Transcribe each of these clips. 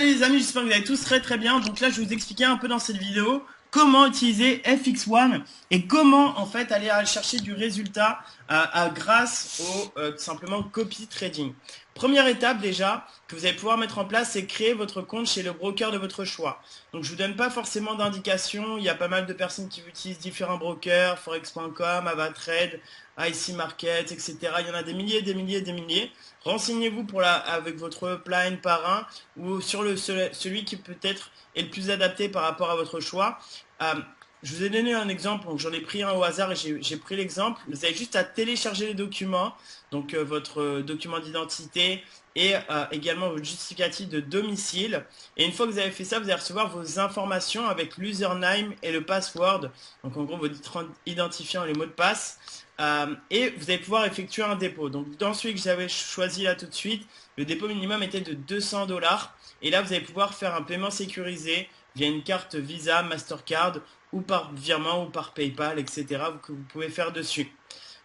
Salut les amis, j'espère que vous allez tous très bien. Donc là, je vais vous expliquer un peu dans cette vidéo comment utiliser FX1 et comment en fait aller chercher du résultat grâce au tout simplement copy trading. Première étape déjà que vous allez pouvoir mettre en place, c'est créer votre compte chez le broker de votre choix. Donc je vous donne pas forcément d'indications, il y a pas mal de personnes qui utilisent différents brokers, forex.com, Avatrade, IC Market, etc. Il y en a des milliers. Renseignez-vous avec votre plan par un ou sur celui qui peut-être est le plus adapté par rapport à votre choix. Euh, je vous ai donné un exemple, donc j'en ai pris un au hasard et j'ai pris l'exemple. Vous avez juste à télécharger les documents, donc votre document d'identité et également votre justificatif de domicile. Et une fois que vous avez fait ça, vous allez recevoir vos informations avec l'username et le password, donc en gros votre identifiant et les mots de passe. Et vous allez pouvoir effectuer un dépôt. Donc dans celui que j'avais choisi là tout de suite, le dépôt minimum était de 200 $. Et là, vous allez pouvoir faire un paiement sécurisé via une carte Visa, Mastercard ou par virement ou par PayPal, etc. que vous pouvez faire dessus.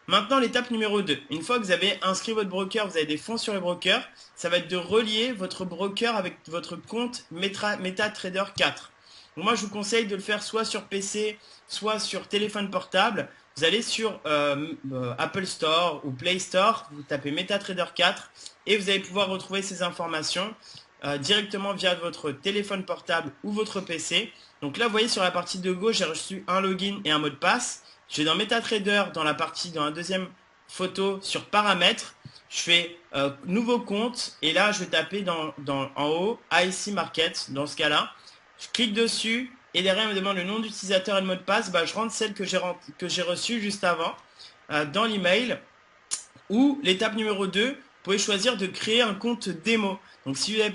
Maintenant, l'étape numéro 2. Une fois que vous avez inscrit votre broker, vous avez des fonds sur le broker, ça va être de relier votre broker avec votre compte MetaTrader 4. Donc moi, je vous conseille de le faire soit sur PC, soit sur téléphone portable. Vous allez sur Apple Store ou Play Store, vous tapez MetaTrader 4 et vous allez pouvoir retrouver ces informations directement via votre téléphone portable ou votre PC. Donc là, vous voyez sur la partie de gauche, j'ai reçu un login et un mot de passe. Je vais dans MetaTrader, dans la deuxième photo sur paramètres. Je fais nouveau compte et là, je vais taper en haut IC Market dans ce cas-là. Je clique dessus et derrière, il me demande le nom d'utilisateur et le mot de passe. Je rentre celle que j'ai reçue juste avant dans l'email. Ou l'étape numéro 2, vous pouvez choisir de créer un compte démo. Donc si vous avez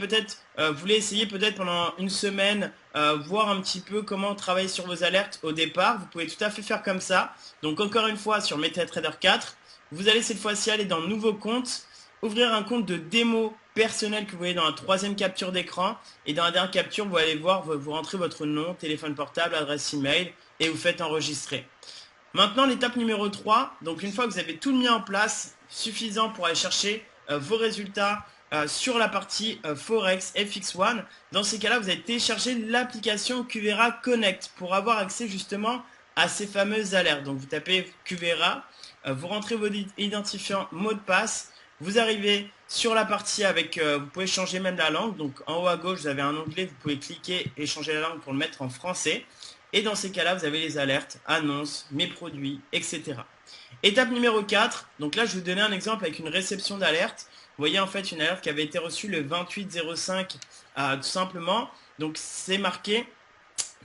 voulez essayer peut-être pendant une semaine, voir un petit peu comment travailler sur vos alertes au départ, vous pouvez tout à fait faire comme ça. Donc encore une fois sur MetaTrader 4, vous allez cette fois-ci aller dans nouveau compte, ouvrir un compte de démo personnel que vous voyez dans la troisième capture d'écran. Et dans la dernière capture, vous allez voir, vous rentrez votre nom, téléphone portable, adresse email et vous faites enregistrer. Maintenant, l'étape numéro 3, donc une fois que vous avez tout mis en place, suffisant pour aller chercher vos résultats sur la partie Forex FX1, dans ces cas-là, vous allez télécharger l'application Qvera Connect pour avoir accès justement à ces fameuses alertes. Donc vous tapez Qvera, vous rentrez vos identifiants, mot de passe, vous arrivez sur la partie avec, vous pouvez changer même la langue, donc en haut à gauche vous avez un onglet, vous pouvez cliquer et changer la langue pour le mettre en français. Et dans ces cas-là, vous avez les alertes, annonces, mes produits, etc. Étape numéro 4, donc là je vais vous donner un exemple avec une réception d'alerte. Vous voyez en fait une alerte qui avait été reçue le 28/05 tout simplement. Donc c'est marqué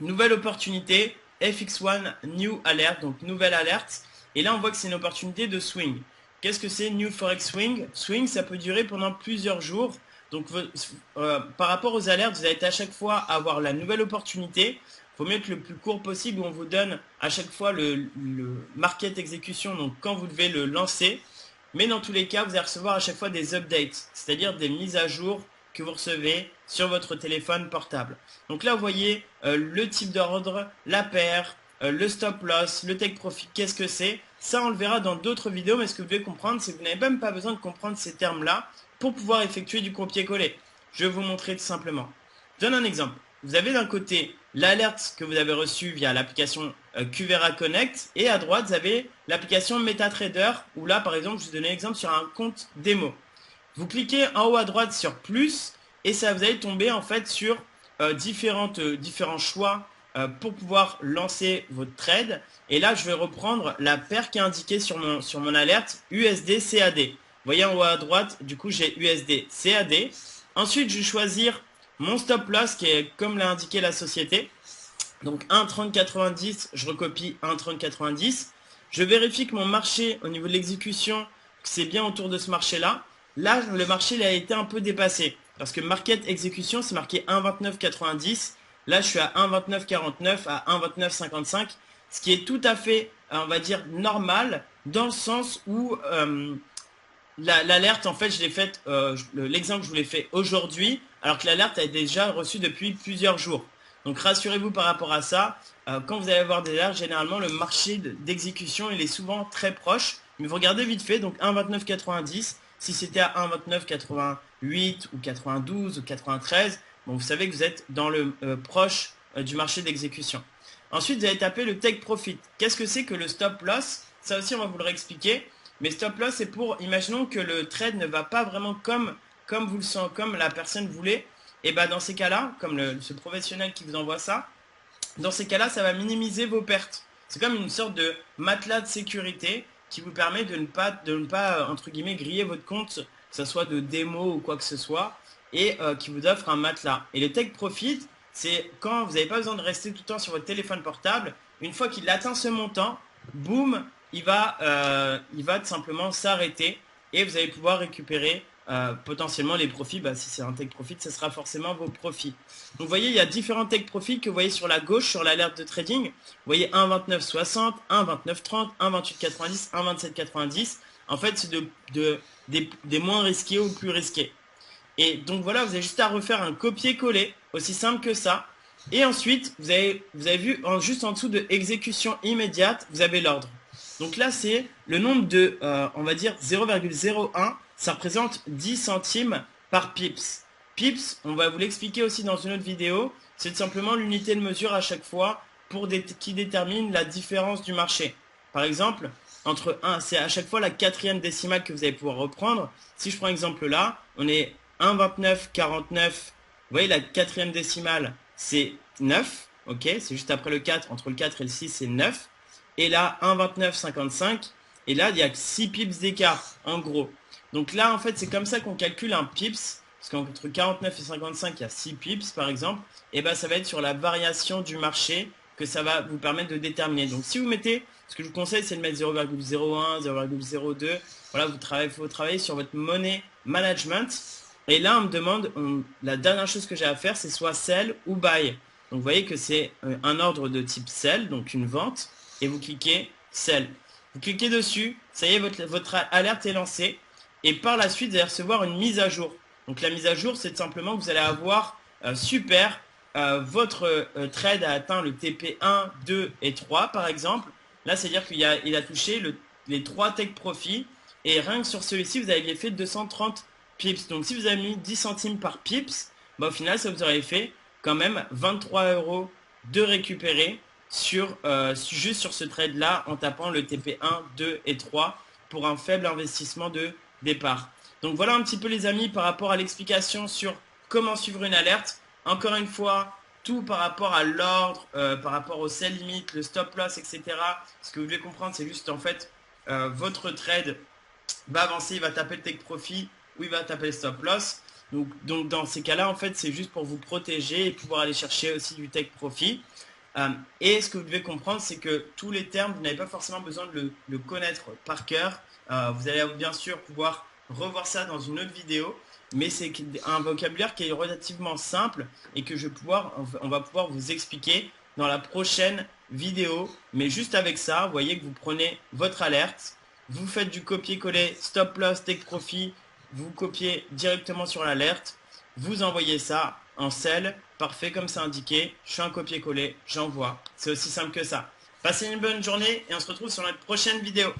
nouvelle opportunité, FX1 New Alert, donc nouvelle alerte. Et là on voit que c'est une opportunité de swing. Qu'est-ce que c'est New Forex Swing? Swing, ça peut durer pendant plusieurs jours. Donc par rapport aux alertes, vous allez à chaque fois avoir la nouvelle opportunité. Il faut mieux être le plus court possible où on vous donne à chaque fois le market exécution, donc quand vous devez le lancer. Mais dans tous les cas, vous allez recevoir à chaque fois des updates, c'est-à-dire des mises à jour que vous recevez sur votre téléphone portable. Donc là, vous voyez le type d'ordre, la paire, le stop loss, le take profit, qu'est-ce que c'est? Ça, on le verra dans d'autres vidéos, mais ce que vous devez comprendre, c'est que vous n'avez même pas besoin de comprendre ces termes-là pour pouvoir effectuer du copier-coller. Je vais vous montrer tout simplement. Je donne un exemple. Vous avez d'un côté l'alerte que vous avez reçue via l'application Qvera Connect et à droite vous avez l'application MetaTrader où là par exemple je vous donne un exemple sur un compte démo. Vous cliquez en haut à droite sur plus et ça vous allez tomber en fait sur différents choix pour pouvoir lancer votre trade. Et là je vais reprendre la paire qui est indiquée sur mon alerte USD CAD. Vous voyez en haut à droite du coup j'ai USD CAD. Ensuite je vais choisir mon stop loss qui est comme l'a indiqué la société. Donc 1,3090, je recopie 1,3090. Je vérifie que mon marché au niveau de l'exécution, c'est bien autour de ce marché-là. Là, le marché il a été un peu dépassé. Parce que market exécution, c'est marqué 1,2990. Là, je suis à 1,2949 à 1,2955. Ce qui est tout à fait, on va dire, normal dans le sens où l'alerte, en fait, je l'ai faite, l'exemple, je vous l'ai fait aujourd'hui, alors que l'alerte a déjà reçu depuis plusieurs jours. Donc rassurez-vous par rapport à ça, quand vous allez avoir des alertes, généralement le marché d'exécution, il est souvent très proche, mais vous regardez vite fait, donc 1,2990, si c'était à 1,2988 ou 92 ou 93, bon, vous savez que vous êtes dans le proche du marché d'exécution. Ensuite, vous allez taper le take profit. Qu'est-ce que c'est que le stop loss? Ça aussi, on va vous le réexpliquer. Mais stop loss, c'est pour, imaginons que le trade ne va pas vraiment comme vous le sentez, comme la personne voulait. Et ben dans ces cas-là, comme ce professionnel qui vous envoie ça, dans ces cas-là, ça va minimiser vos pertes. C'est comme une sorte de matelas de sécurité qui vous permet de ne pas entre guillemets, griller votre compte, que ce soit de démo ou quoi que ce soit, et qui vous offre un matelas. Et le take profit, c'est quand vous n'avez pas besoin de rester tout le temps sur votre téléphone portable. Une fois qu'il atteint ce montant, boum, il va tout simplement s'arrêter et vous allez pouvoir récupérer potentiellement les profits. Si c'est un take profit, ce sera forcément vos profits. Donc vous voyez, il y a différents take profits que vous voyez sur la gauche, sur l'alerte de trading. Vous voyez 1,2960, 1,2930, 1,2890, 1,2790. En fait, c'est des moins risqués ou plus risqués. Et donc voilà, vous avez juste à refaire un copier-coller, aussi simple que ça. Et ensuite, vous avez vu, juste en dessous de exécution immédiate, vous avez l'ordre. Donc là, c'est le nombre de, on va dire 0,01, ça représente 10 centimes par pips. Pips, on va vous l'expliquer aussi dans une autre vidéo, c'est tout simplement l'unité de mesure à chaque fois qui détermine la différence du marché. Par exemple, entre 1, c'est à chaque fois la quatrième décimale que vous allez pouvoir reprendre. Si je prends exemple là, on est 1,2949. Vous voyez, la quatrième décimale, c'est 9. Ok, c'est juste après le 4. Entre le 4 et le 6, c'est 9. Et là, 1,2955. Et là, il y a 6 pips d'écart, en gros. Donc là, en fait, c'est comme ça qu'on calcule un pips. Parce qu'entre 49 et 55, il y a 6 pips, par exemple. Et ben, ça va être sur la variation du marché que ça va vous permettre de déterminer. Donc, si vous mettez, ce que je vous conseille, c'est de mettre 0,01, 0,02. Voilà, il faut travailler sur votre money management. Et là, on me demande, la dernière chose que j'ai à faire, c'est soit sell ou buy. Donc, vous voyez que c'est un ordre de type sell, donc une vente. Et vous cliquez sell. Vous cliquez dessus, ça y est, votre alerte est lancée. Et par la suite, vous allez recevoir une mise à jour. Donc la mise à jour, c'est simplement que vous allez avoir super, votre trade a atteint le TP 1, 2 et 3 par exemple. Là, c'est-à-dire qu'il a touché les 3 take profits. Et rien que sur celui-ci, vous avez fait 230 pips. Donc si vous avez mis 10 centimes par pips, au final, ça vous aurait fait quand même 23 € de récupérer juste sur ce trade là en tapant le TP 1, 2 et 3 pour un faible investissement de départ. Donc voilà un petit peu les amis par rapport à l'explication sur comment suivre une alerte. Encore une fois, tout par rapport à l'ordre, par rapport au sell limit, le stop loss, etc. Ce que vous devez comprendre, c'est juste en fait votre trade va avancer, il va taper le take profit ou il va taper le stop loss. Donc dans ces cas-là, en fait, c'est juste pour vous protéger et pouvoir aller chercher aussi du take profit. Et ce que vous devez comprendre, c'est que tous les termes, vous n'avez pas forcément besoin de le connaître par cœur. Vous allez bien sûr pouvoir revoir ça dans une autre vidéo, mais c'est un vocabulaire qui est relativement simple et que on va pouvoir vous expliquer dans la prochaine vidéo. Mais juste avec ça, vous voyez que vous prenez votre alerte, vous faites du copier-coller, stop loss, take profit, vous copiez directement sur l'alerte, vous envoyez ça en sell, parfait comme c'est indiqué, je fais un copier-coller, j'envoie. C'est aussi simple que ça. Passez une bonne journée et on se retrouve sur notre prochaine vidéo.